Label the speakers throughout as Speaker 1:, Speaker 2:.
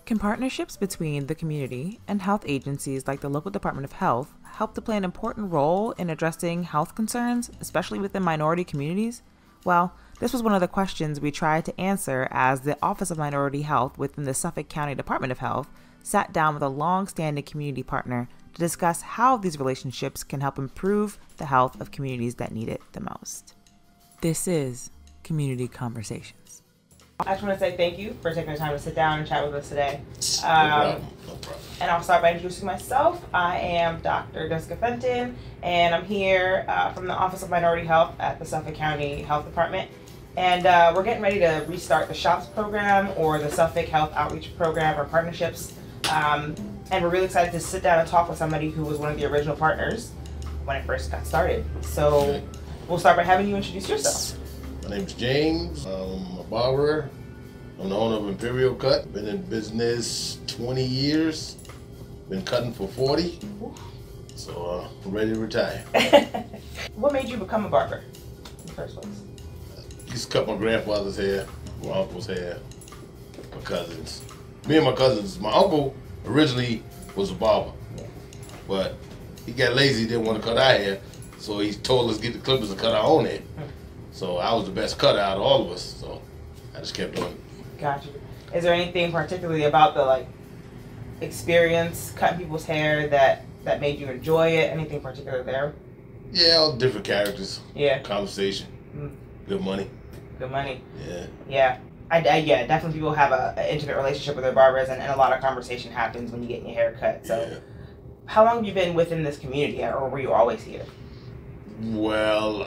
Speaker 1: Can partnerships between the community and health agencies like the local Department of Health help to play an important role in addressing health concerns, especially within minority communities? Well, this was one of the questions we tried to answer as the Office of Minority Health within the Suffolk County Department of Health sat down with a long-standing community partner to discuss how these relationships can help improve the health of communities that need it the most. This is Community Conversations. I just want to say thank you for taking the time to sit down and chat with us today.
Speaker 2: No problem.
Speaker 1: And I'll start by introducing myself. I am Dr. Jessica Fenton, and I'm here from the Office of Minority Health at the Suffolk County Health Department. And we're getting ready to restart the SHOPS program, or the Suffolk Health Outreach Program, or partnerships. And we're really excited to sit down and talk with somebody who was one of the original partners when it first got started. So we'll start by having you introduce yourself.
Speaker 2: My name's James. I'm a barber. I'm the owner of Imperial Cut. Been in business 20 years. Been cutting for 40. So I'm ready to retire.
Speaker 1: What made you become a barber in the first place?
Speaker 2: I used to cut my grandfather's hair, my uncle's hair, my cousins. Me and my cousins, my uncle originally was a barber, but he got lazy, didn't want to cut our hair, so he told us to get the clippers and cut our own hair. So I was the best cutter out of all of us, so I just kept doing it.
Speaker 1: Gotcha. Is there anything particularly about the experience cutting people's hair that made you enjoy it? Anything particular there?
Speaker 2: Yeah, all different characters.
Speaker 1: Yeah.
Speaker 2: Conversation. Good money.
Speaker 1: Good money.
Speaker 2: Yeah.
Speaker 1: Yeah. Yeah, definitely people have an intimate relationship with their barbers, and a lot of conversation happens when you get your hair cut. So
Speaker 2: yeah.
Speaker 1: How long have you been within this community, or were you always here?
Speaker 2: Well,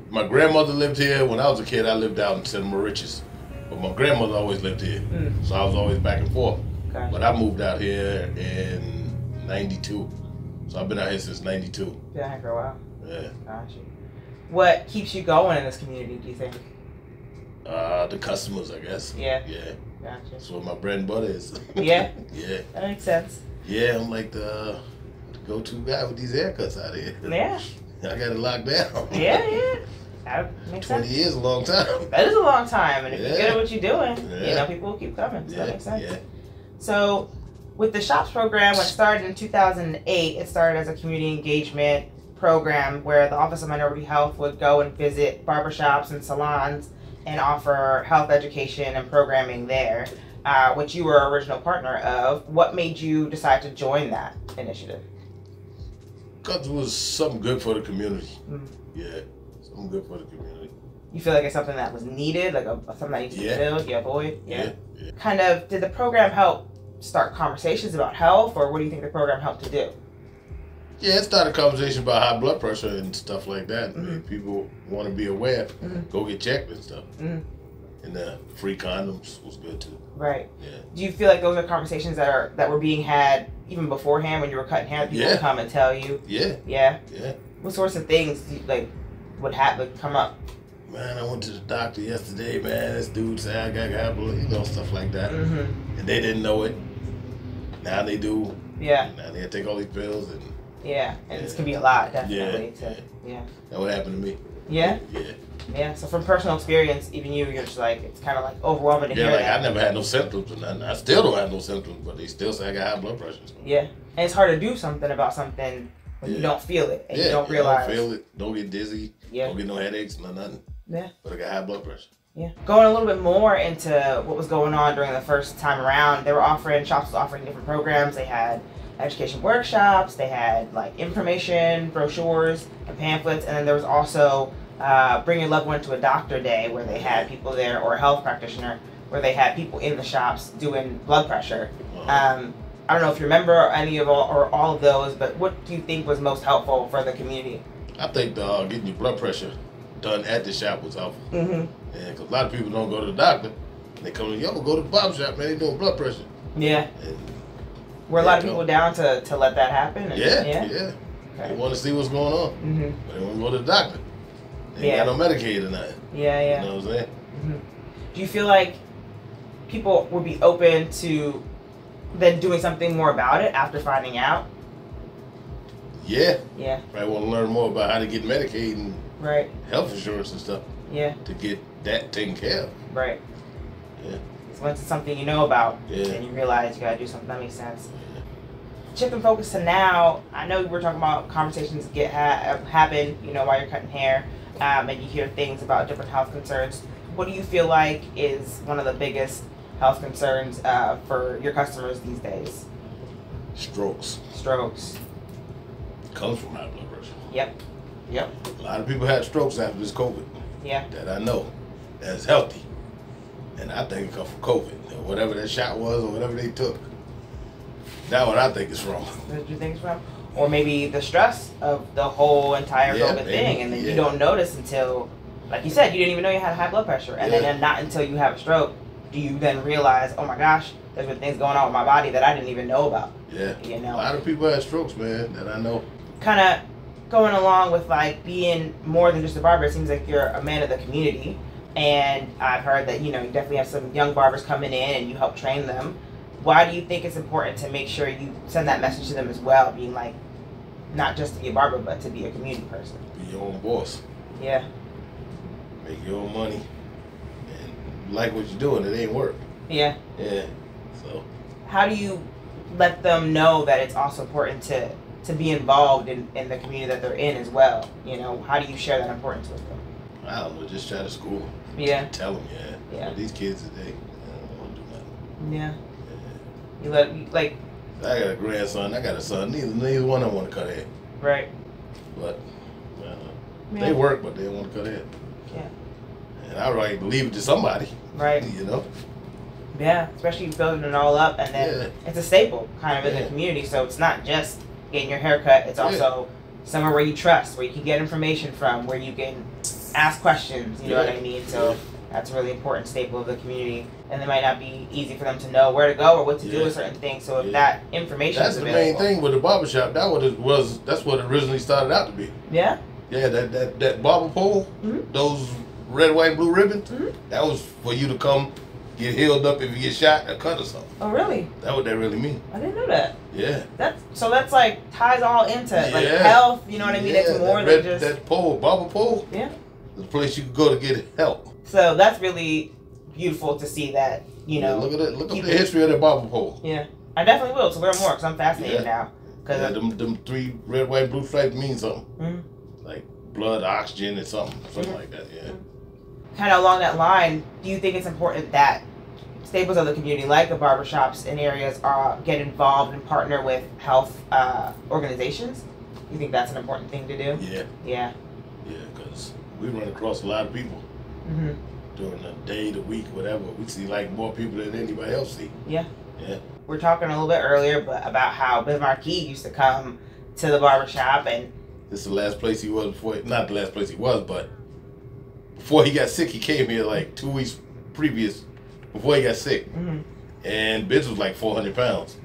Speaker 2: my grandmother lived here. When I was a kid, I lived out in St. Mauritius. But my grandmother always lived here. So I was always back and forth.
Speaker 1: Gotcha.
Speaker 2: But I moved out here in 92. So I've been out here since 92.
Speaker 1: Been out here for a while?
Speaker 2: Yeah.
Speaker 1: Gotcha. What keeps you going in this community, do you think?
Speaker 2: The customers, I guess.
Speaker 1: Yeah.
Speaker 2: Yeah.
Speaker 1: Gotcha.
Speaker 2: That's what my bread and butter is.
Speaker 1: Yeah?
Speaker 2: Yeah.
Speaker 1: That makes sense.
Speaker 2: Yeah, I'm like the go-to guy with these haircuts out here.
Speaker 1: Yeah.
Speaker 2: I got it locked down.
Speaker 1: Yeah. That makes
Speaker 2: 20
Speaker 1: sense.
Speaker 2: years is a long time.
Speaker 1: That is a long time, and if you're good at what you're doing,
Speaker 2: Yeah.
Speaker 1: people will keep coming. So
Speaker 2: Yeah.
Speaker 1: that makes sense.
Speaker 2: Yeah.
Speaker 1: So, with the SHOPS program, when it started in 2008, it started as a community engagement program where the Office of Minority Health would go and visit barbershops and salons and offer health education and programming there, which you were an original partner of. What made you decide to join that initiative?
Speaker 2: Because it was something good for the community. Yeah, something good for the community.
Speaker 1: You feel like it's something that was needed, like something that needs to be filled, void?
Speaker 2: Yeah.
Speaker 1: Kind of, did the program help start conversations about health, or what do you think the program helped to do?
Speaker 2: Yeah, it started a conversation about high blood pressure and stuff like that. I mean, people want to be aware, go get checked and stuff. And the free condoms was good too.
Speaker 1: Right.
Speaker 2: Yeah.
Speaker 1: Do you feel like those are conversations that were being had even beforehand when you were cutting hair? People would come and tell you.
Speaker 2: Yeah.
Speaker 1: Yeah.
Speaker 2: Yeah.
Speaker 1: What sorts of things would come up?
Speaker 2: Man, I went to the doctor yesterday. Man, this dude said I got high blood, stuff like that. And they didn't know it. Now they do.
Speaker 1: Yeah.
Speaker 2: Now they take all these pills and.
Speaker 1: Yeah, and this can be a lot, definitely.
Speaker 2: Yeah. That what happened to me.
Speaker 1: Yeah?
Speaker 2: Yeah.
Speaker 1: Yeah, so from personal experience, even you're just it's kind of overwhelming to hear that.
Speaker 2: I never had no symptoms and nothing. I still don't have no symptoms, but they still say I got high blood pressure. So.
Speaker 1: Yeah, and it's hard to do something about something when you don't feel it and you don't realize.
Speaker 2: Don't feel it, don't get dizzy,
Speaker 1: Yeah.
Speaker 2: don't get no headaches, nothing.
Speaker 1: Yeah.
Speaker 2: But I got high blood pressure.
Speaker 1: Yeah. Going a little bit more into what was going on during the first time around, SHOPS was offering different programs. They had education workshops, they had information, brochures, and pamphlets, and then there was also Bring Your Loved One to a Doctor Day, where they had people there, or a health practitioner, where they had people in the shops doing blood pressure. I don't know if you remember any of all of those, but what do you think was most helpful for the community?
Speaker 2: I think getting your blood pressure done at the shop was helpful. Yeah, because a lot of people don't go to the doctor. They come in, go to the barber shop, man, they doing blood pressure.
Speaker 1: Yeah.
Speaker 2: And
Speaker 1: were a lot of people down to let that happen?
Speaker 2: Yeah.
Speaker 1: Okay.
Speaker 2: They want to see what's going on, but they want to go to the doctor. They ain't got no Medicaid or nothing.
Speaker 1: Yeah.
Speaker 2: You know what I'm saying?
Speaker 1: Do you feel like people would be open to then doing something more about it after finding out?
Speaker 2: Yeah.
Speaker 1: Yeah.
Speaker 2: Probably want to learn more about how to get Medicaid and health insurance and stuff.
Speaker 1: Yeah.
Speaker 2: To get that taken care of.
Speaker 1: Right.
Speaker 2: Yeah.
Speaker 1: So once it's something you know about,
Speaker 2: Yeah.
Speaker 1: then you realize you gotta do something. That makes sense. Shifting focus to now, I know we're talking about conversations happen, you know, while you're cutting hair, and you hear things about different health concerns. What do you feel like is one of the biggest health concerns for your customers these days?
Speaker 2: Strokes.
Speaker 1: Strokes.
Speaker 2: Comes from high blood pressure.
Speaker 1: Yep. Yep.
Speaker 2: A lot of people had strokes after this COVID.
Speaker 1: Yeah.
Speaker 2: That I know. That's healthy. And I think it comes from COVID. Or whatever that shot was or whatever they took. That's what I think it's from.
Speaker 1: What do you think it's from? Or maybe the stress of the whole entire COVID thing, and then you don't notice until, like you said, you didn't even know you had high blood pressure, and then not until you have a stroke do you then realize, oh my gosh, there's been things going on with my body that I didn't even know about.
Speaker 2: Yeah.
Speaker 1: You know,
Speaker 2: a lot of people have strokes, man, that I know.
Speaker 1: Kind of going along with like being more than just a barber. It seems like you're a man of the community, and I've heard that you definitely have some young barbers coming in and you help train them. Why do you think it's important to make sure you send that message to them as well, being like, not just to be a barber, but to be a community person?
Speaker 2: Be your own boss.
Speaker 1: Yeah.
Speaker 2: Make your own money. And like what you're doing, it ain't work.
Speaker 1: Yeah.
Speaker 2: Yeah. So.
Speaker 1: How do you let them know that it's also important to be involved in the community that they're in as well? You know, how do you share that importance with them?
Speaker 2: I don't know, just try to school them.
Speaker 1: Yeah.
Speaker 2: Tell them,
Speaker 1: Yeah.
Speaker 2: But these kids today, they don't want to do nothing.
Speaker 1: Yeah. You like.
Speaker 2: I got a grandson. I got a son. Neither one of them want to cut hair.
Speaker 1: Right.
Speaker 2: But they work, but they don't want to cut hair.
Speaker 1: Yeah.
Speaker 2: And I already believe it to somebody.
Speaker 1: Right.
Speaker 2: You know.
Speaker 1: Yeah, especially building it all up, and then it's a staple kind of in the community. So it's not just getting your hair cut. It's also somewhere where you trust, where you can get information from, where you can ask questions. You know what I mean? So that's a really important staple of the community. And it might not be easy for them to know where to go or what to do with certain things. So if that information is available.
Speaker 2: That's the main thing with the barbershop. That's what it originally started out to be.
Speaker 1: Yeah?
Speaker 2: Yeah, that barber pole, those red, white, blue ribbons, that was for you to come get healed up if you get shot or cut or something.
Speaker 1: Oh, really?
Speaker 2: That's what that really means.
Speaker 1: I didn't know that.
Speaker 2: Yeah.
Speaker 1: That's like ties all into like health, you know what I mean? It's more than just
Speaker 2: that pole, barber pole.
Speaker 1: Yeah.
Speaker 2: The place you can go to get help. So
Speaker 1: that's really beautiful to see that,
Speaker 2: look at it. Look at the history of that barber pole.
Speaker 1: Yeah. I definitely will to learn more because I'm fascinated now.
Speaker 2: Cause them 3 red, white, blue stripes mean something. Like blood, oxygen, and something like that. Yeah.
Speaker 1: Kind of along that line, do you think it's important that staples of the community, like the barbershops in areas, get involved and partner with health organizations? You think that's an important thing to do?
Speaker 2: Yeah.
Speaker 1: Yeah.
Speaker 2: Yeah, because we run across a lot of people during the day, the week, whatever. We see like more people than anybody else see.
Speaker 1: Yeah.
Speaker 2: Yeah.
Speaker 1: We're talking a little bit earlier about how Biz Marquis used to come to the barbershop, and
Speaker 2: this is the last place he was before. Not the last place he was, but before he got sick, he came here like 2 weeks previous. Before he got sick, and Biz was like 400 pounds.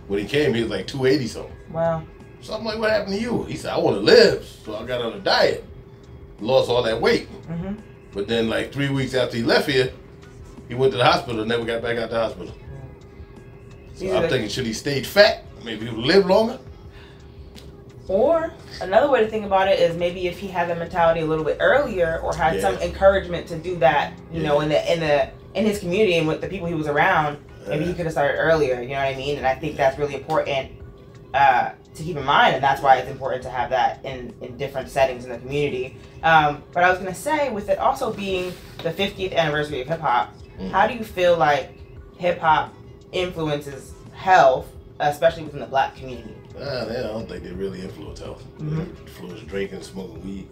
Speaker 2: When he came, he was like 280 something.
Speaker 1: Wow.
Speaker 2: So I'm like, what happened to you? He said, I want to live, so I got on a diet, lost all that weight. But then like 3 weeks after he left here, he went to the hospital and never got back out the hospital. So I'm thinking, should he stay fat? Maybe he would live longer.
Speaker 1: Or another way to think about it is maybe if he had the mentality a little bit earlier, or had some encouragement to do that, you know, in his community and with the people he was around, maybe he could have started earlier. You know what I mean? And I think that's really important to keep in mind, and that's why it's important to have that in different settings in the community. But I was gonna say, with it also being the 50th anniversary of hip hop, how do you feel like hip hop influences health, especially within the Black community?
Speaker 2: I don't think they really influence health. They influence drinking, smoking weed.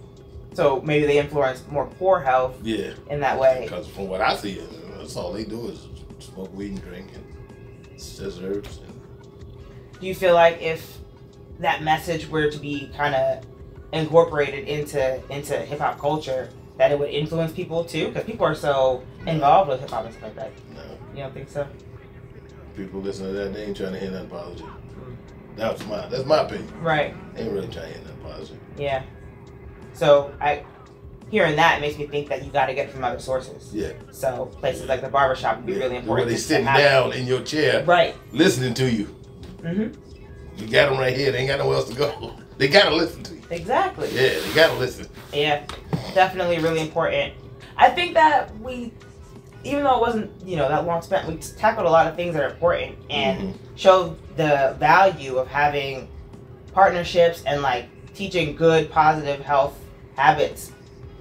Speaker 2: So
Speaker 1: maybe they influence more poor health.
Speaker 2: Yeah.
Speaker 1: In that way.
Speaker 2: Because from what I see, that's all they do is smoke weed and drink and scissors.
Speaker 1: Do you feel like if that message were to be kind of incorporated into hip hop culture, that it would influence people too? Because people are so involved with hip hop and stuff like that.
Speaker 2: No.
Speaker 1: You don't think so?
Speaker 2: People listen to that, they ain't trying to hear nothing positive. That's my opinion.
Speaker 1: Right.
Speaker 2: They ain't really trying to hear nothing positive.
Speaker 1: Yeah. So hearing that makes me think that you got to get it from other sources.
Speaker 2: Yeah.
Speaker 1: So places like the barbershop would be really important.
Speaker 2: Where they sitting down in your chair,
Speaker 1: right,
Speaker 2: listening to you. You got them right here. They ain't got nowhere else to go. They gotta listen to you.
Speaker 1: Exactly.
Speaker 2: Yeah, they gotta listen.
Speaker 1: Yeah, definitely really important. I think that we even though it wasn't, that long spent, we tackled a lot of things that are important and showed the value of having partnerships and like teaching good, positive health habits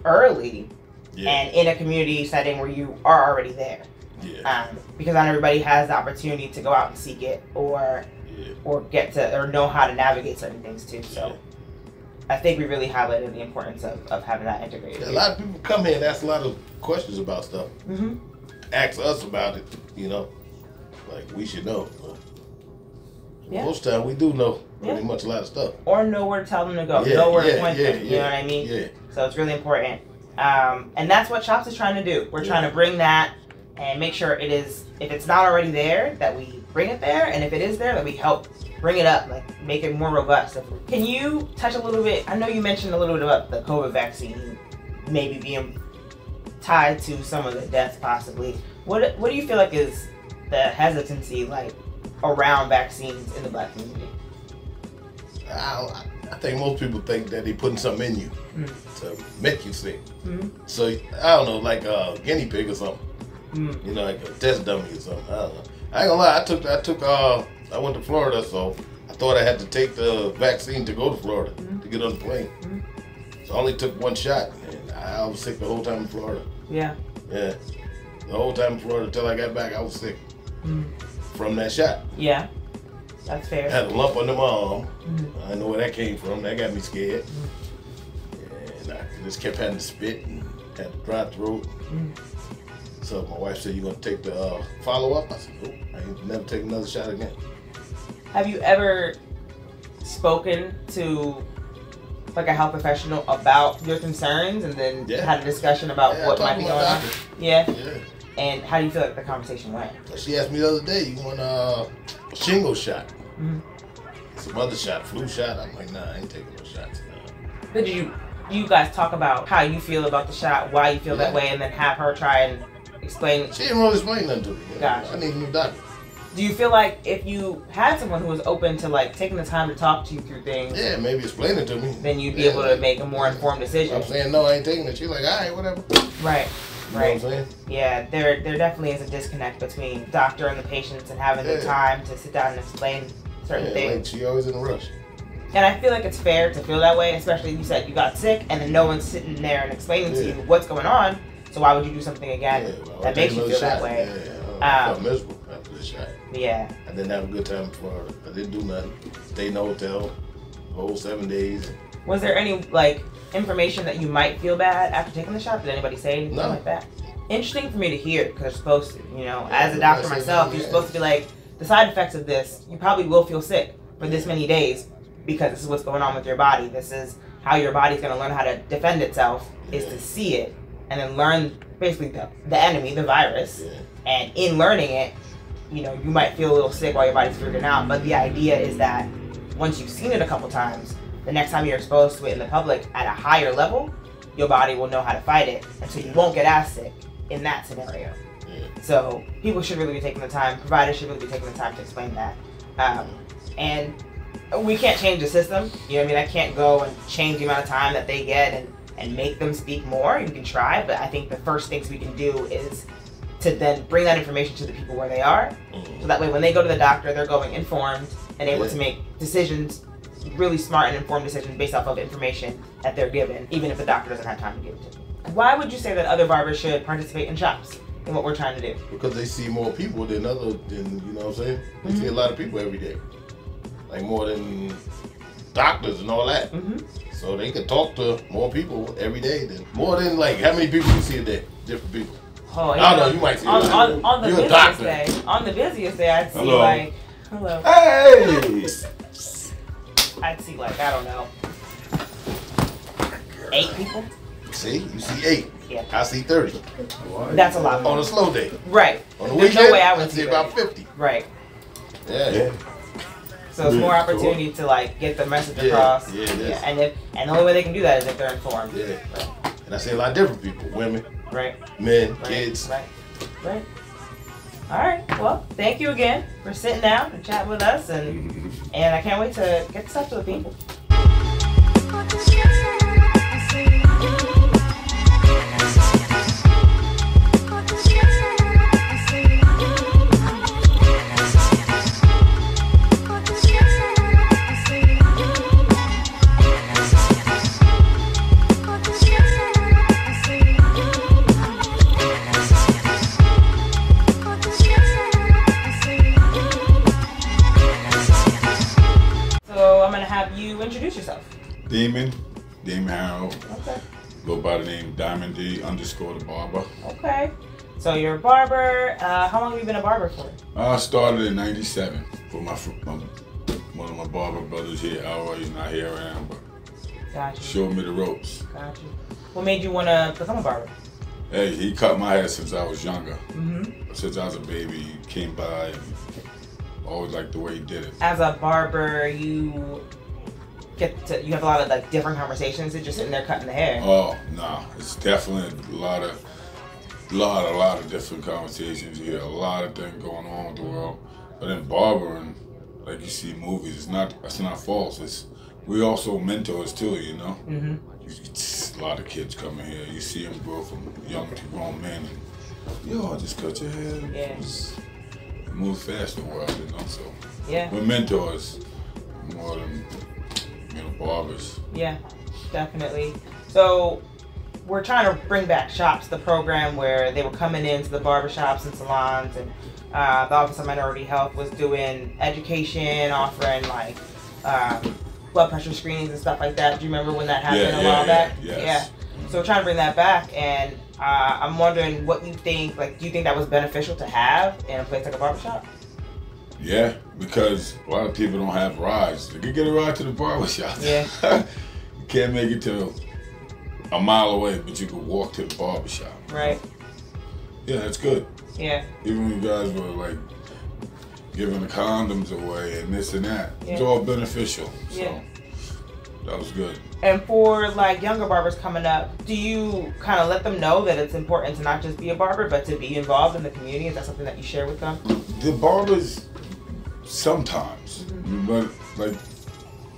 Speaker 1: early and in a community setting where you are already there. Yeah. Because not everybody has the opportunity to go out and seek it or get to or know how to navigate certain things too. So I think we really highlighted the importance of having that integrated.
Speaker 2: Yeah, a lot of people come here and ask a lot of questions about stuff. Ask us about it, like we should know. Most time we do know pretty much a lot of stuff.
Speaker 1: Or know where to tell them to go, know where to point them, you know what I mean? Yeah. So it's really important. And that's what Shops is trying to do. We're trying to bring that and make sure it is, if it's not already there, that we bring it there, and if it is there, that we help bring it up, like make it more robust. Can you touch a little bit, I know you mentioned a little bit about the COVID vaccine maybe being tied to some of the deaths possibly. What do you feel like is the hesitancy like around vaccines in the Black community?
Speaker 2: I think most people think that they putting something in you to make you sick. So I don't know, like a guinea pig or something. Like a test dummy or something. I don't know. I ain't gonna lie. I went to Florida, so I thought I had to take the vaccine to go to Florida to get on the plane. So I only took one shot, and I was sick the whole time in Florida. Yeah. The whole time in Florida until I got back, I was sick from that shot. Yeah,
Speaker 1: that's fair.
Speaker 2: I had a lump under my arm. I didn't know where that came from. That got me scared. And I just kept having to spit and had a dry throat. So my wife said, "You gonna take the follow-up?" I said, "Nope, I ain't never take another shot again."
Speaker 1: Have you ever spoken to like a health professional about your concerns and then had a discussion about what might be going on? Yeah. And how do you feel like the conversation went?
Speaker 2: She asked me the other day, "You want a shingle shot?" Some other shot, flu shot. I'm like, "Nah, I ain't taking no shots."
Speaker 1: But do you guys talk about how you feel about the shot, why you feel that way, and then have her try and explain?
Speaker 2: She didn't really explain nothing to me.
Speaker 1: Gotcha.
Speaker 2: I need a new doctor.
Speaker 1: Do you feel like if you had someone who was open to like taking the time to talk to you through things,
Speaker 2: maybe explain it to me,
Speaker 1: then you'd be able to make a more informed decision?
Speaker 2: I'm saying no, I ain't taking it. She's like, all right, whatever.
Speaker 1: Right.
Speaker 2: You know what I'm saying?
Speaker 1: Yeah, there definitely is a disconnect between the doctor and the patients and having the time to sit down and explain certain things.
Speaker 2: Like she always in a rush.
Speaker 1: And I feel like it's fair to feel that way, especially you said you got sick and then no one's sitting there and explaining to you what's going on. So why would you do something again that makes you feel that way?
Speaker 2: I felt miserable after the shot.
Speaker 1: Yeah.
Speaker 2: I didn't have a good time in Florida. I didn't do nothing. Stayed in the hotel the whole 7 days.
Speaker 1: Was there any like information that you might feel bad after taking the shot? Did anybody say anything like that? Interesting for me to hear because you're supposed to, as a doctor myself, you're supposed to be like, the side effects of this, you probably will feel sick for this many days because this is what's going on with your body. This is how your body's going to learn how to defend itself, is to see it and then learn basically the enemy, the virus. And in learning it, you might feel a little sick while your body's figuring it out. But the idea is that once you've seen it a couple times, the next time you're exposed to it in the public at a higher level, your body will know how to fight it. And so you won't get as sick in that scenario. So people should really be taking the time, providers should really be taking the time to explain that. And we can't change the system. You know what I mean? I can't go and change the amount of time that they get and make them speak more. You can try, but I think the first things we can do is to then bring that information to the people where they are. So that way when they go to the doctor, they're going informed and able to make decisions, really smart and informed decisions based off of information that they're given, even if the doctor doesn't have time to give it to them. Why would you say that other barbers should participate in Shops in what we're trying to do?
Speaker 2: Because they see more people than you know what I'm saying? They see a lot of people every day. Like more than doctors and all that. So they can talk to more people every day more than like how many people you see a day? Different people.
Speaker 1: Oh,
Speaker 2: I don't know, you might see
Speaker 1: on the
Speaker 2: you're a
Speaker 1: busiest
Speaker 2: doctor.
Speaker 1: day. On the busiest day I'd see like hello.
Speaker 2: Hey!
Speaker 1: I'd see like, I don't know, 8 people.
Speaker 2: See? You see 8.
Speaker 1: Yeah.
Speaker 2: I see 30.
Speaker 1: That's a lot.
Speaker 2: On a slow day.
Speaker 1: Right.
Speaker 2: On the
Speaker 1: There's
Speaker 2: weekend,
Speaker 1: no way I would
Speaker 2: see about 50.
Speaker 1: Right.
Speaker 2: Yeah.
Speaker 1: So it's more opportunity to like get the message across.
Speaker 2: Yeah, it is.
Speaker 1: And the only way they can do that is if they're informed.
Speaker 2: Yeah. And I see a lot of different people. Women.
Speaker 1: Right.
Speaker 2: Men. Kids.
Speaker 1: Right. All right. Well, thank you again for sitting down and chatting with us, and I can't wait to get this up to the people.
Speaker 3: I see.
Speaker 1: you introduce yourself?
Speaker 3: Damon Harold.
Speaker 1: Okay.
Speaker 3: Go by the name Diamond D _ the barber.
Speaker 1: Okay. So you're a barber. How long have you been a barber for?
Speaker 3: I started in '97 for one of my barber brothers here. Alroy, he's not here right now, but
Speaker 1: Gotcha.
Speaker 3: showed me the ropes.
Speaker 1: Gotcha. What made you want to become a barber?
Speaker 3: Hey, he cut my hair since I was younger.
Speaker 1: Mm-hmm.
Speaker 3: Since I was a baby, he came by and always liked the way he did it.
Speaker 1: As a barber, you have a lot of like different conversations. You're just sitting there cutting the hair.
Speaker 3: Oh no, it's definitely a lot of different conversations. You hear a lot of things going on with the world. But in barbering, like you see movies, it's not false. We also mentors too, you know.
Speaker 1: Mm-hmm.
Speaker 3: A lot of kids coming here. You see them grow from young to grown men. And, yo, just cut your hair.
Speaker 1: Yeah.
Speaker 3: It moves fast in the world, you know. So
Speaker 1: Yeah.
Speaker 3: we're mentors more than barbers.
Speaker 1: Yeah, definitely. So we're trying to bring back Shops, the program where they were coming into the barbershops and salons, and the Office of Minority Health was doing education, offering like blood pressure screenings and stuff like that. Do you remember when that happened a while back?
Speaker 3: Yes.
Speaker 1: Yeah. So we're trying to bring that back, and I'm wondering what you think. Like, do you think that was beneficial to have in a place like a barbershop?
Speaker 3: Yeah, because a lot of people don't have rides. They can get a ride to the barbershop.
Speaker 1: Yeah.
Speaker 3: You can't make it to a mile away, but you can walk to the barbershop.
Speaker 1: Right.
Speaker 3: Yeah, that's good.
Speaker 1: Yeah.
Speaker 3: Even when you guys were like giving the condoms away and this and that, it's
Speaker 1: Yeah.
Speaker 3: all beneficial. So
Speaker 1: Yeah.
Speaker 3: that was good.
Speaker 1: And for like younger barbers coming up, do you kind of let them know that it's important to not just be a barber, but to be involved in the community? Is that something that you share with them?
Speaker 3: The barbers, sometimes, but like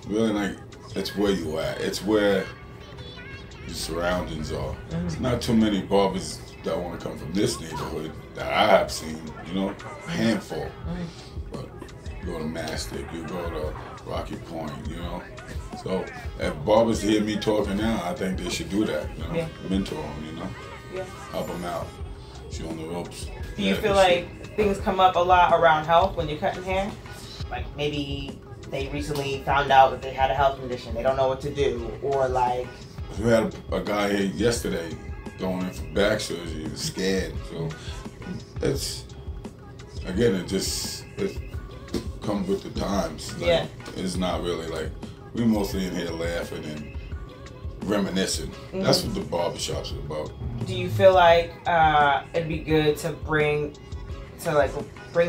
Speaker 3: really, like it's where you at. It's where the surroundings are. There's not too many barbers that want to come from this neighborhood that I have seen. You know, a handful. But you go to Mastic, you go to Rocky Point. You know. So if barbers hear me talking now, I think they should do that. You know,
Speaker 1: Yeah.
Speaker 3: mentor them. You know,
Speaker 1: Yeah.
Speaker 3: help them out, show them the ropes.
Speaker 1: Do you feel like things come up a lot around health when you're cutting hair? Like maybe they recently found out that they had a health condition, they don't know what to do, or like...
Speaker 3: We had a guy here yesterday going in for back surgery. He was scared. So it's, again, it comes with the times. Like,
Speaker 1: Yeah.
Speaker 3: It's not really like, we mostly in here laughing and reminiscing. That's what the barbershops are about.
Speaker 1: Do you feel like it'd be good to bring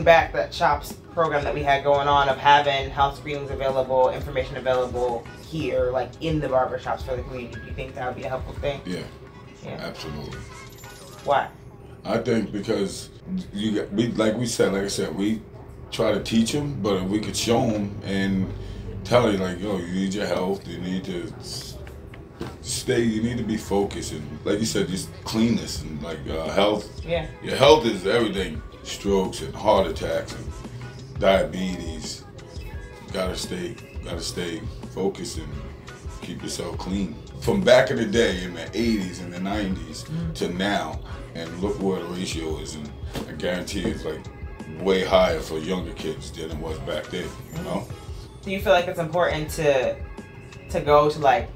Speaker 1: back that Shops program that we had going on of having health screenings available, information available here, like in the barbershops for the community? Do you think that would be a helpful thing?
Speaker 3: Yeah,
Speaker 1: Yeah.
Speaker 3: absolutely.
Speaker 1: Why?
Speaker 3: I think because like I said, we try to teach them, but if we could show them and tell you like, yo, you need your health, you need to you need to be focused, and like you said, just cleanness and like health.
Speaker 1: Yeah.
Speaker 3: Your health is everything. Strokes and heart attacks and diabetes. You gotta stay focused and keep yourself clean. From back in the day, in the 80s and the 90s to now, and look where the ratio is, and I guarantee it's like way higher for younger kids than it was back then. You know.
Speaker 1: Do you feel like it's important to go to like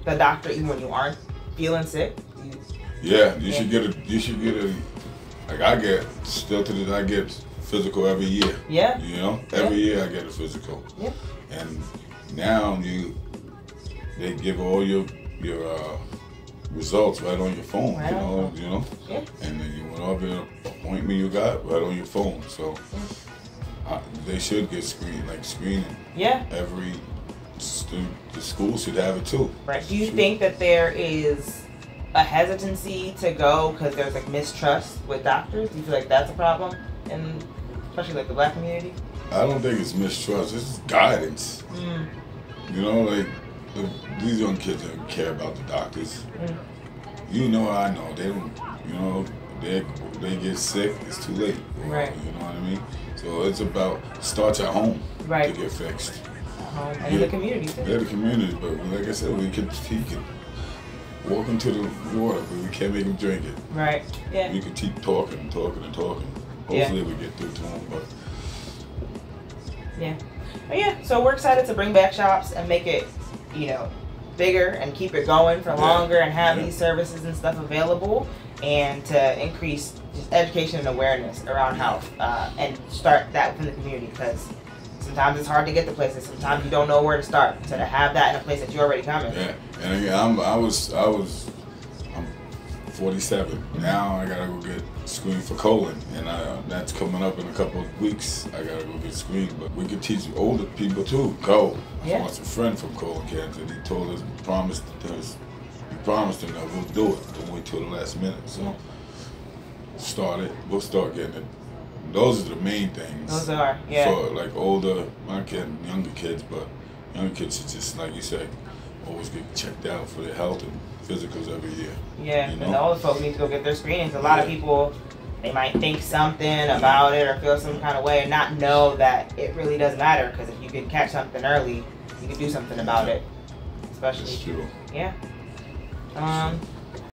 Speaker 1: the doctor even when you aren't feeling sick?
Speaker 3: You should get a. Like I get physical every year.
Speaker 1: Yeah.
Speaker 3: You know, every year I get a physical.
Speaker 1: Yeah.
Speaker 3: And now they give all your results right on your phone.
Speaker 1: Right on.
Speaker 3: You know.
Speaker 1: Yeah.
Speaker 3: And then whatever appointment you got right on your phone. So they should get screening.
Speaker 1: Yeah.
Speaker 3: Every the school should have it too.
Speaker 1: Right. Do you think that there is a hesitancy to go because there's like mistrust with doctors? Do you feel like that's a problem in especially like the Black community?
Speaker 3: I don't think it's mistrust. It's guidance. You know, like these young kids don't care about the doctors. You know, I know they don't. You know, they get sick. It's too late.
Speaker 1: Right.
Speaker 3: You know what I mean? So it's about starts at home
Speaker 1: Right.
Speaker 3: to get fixed.
Speaker 1: And in the community too.
Speaker 3: Yeah, the community. But like I said, he can walk into the water, but we can't make him drink it.
Speaker 1: Right. Yeah.
Speaker 3: We can keep talking and talking and talking. Hopefully we get through to him, but
Speaker 1: yeah. But yeah, so we're excited to bring back shops and make it, you know, bigger and keep it going for longer and have these services and stuff available, and to increase just education and awareness around health, and start that within the community, because sometimes it's hard to get to places. Sometimes you don't know where to start. So to have that in a place that you're already coming.
Speaker 3: Yeah, and again, I'm 47 now. I gotta go get screened for colon, and that's coming up in a couple of weeks. I gotta go get screened, but we could teach older people too. Go. I lost a friend from colon cancer, and he told us, promised him that we'll do it. Don't wait till the last minute. So start it. We'll start getting it. Those are the main things.
Speaker 1: Those are, yeah.
Speaker 3: For like older, not getting younger kids, but younger kids are just, like you said, always get checked out for their health and physicals every year.
Speaker 1: Yeah,
Speaker 3: you know?
Speaker 1: and the older folks need to go get their screenings. A lot of people, they might think something about it or feel some kind of way and not know that it really does matter, because if you can catch something early, you can do something about it. Especially.
Speaker 3: That's true.
Speaker 1: Yeah.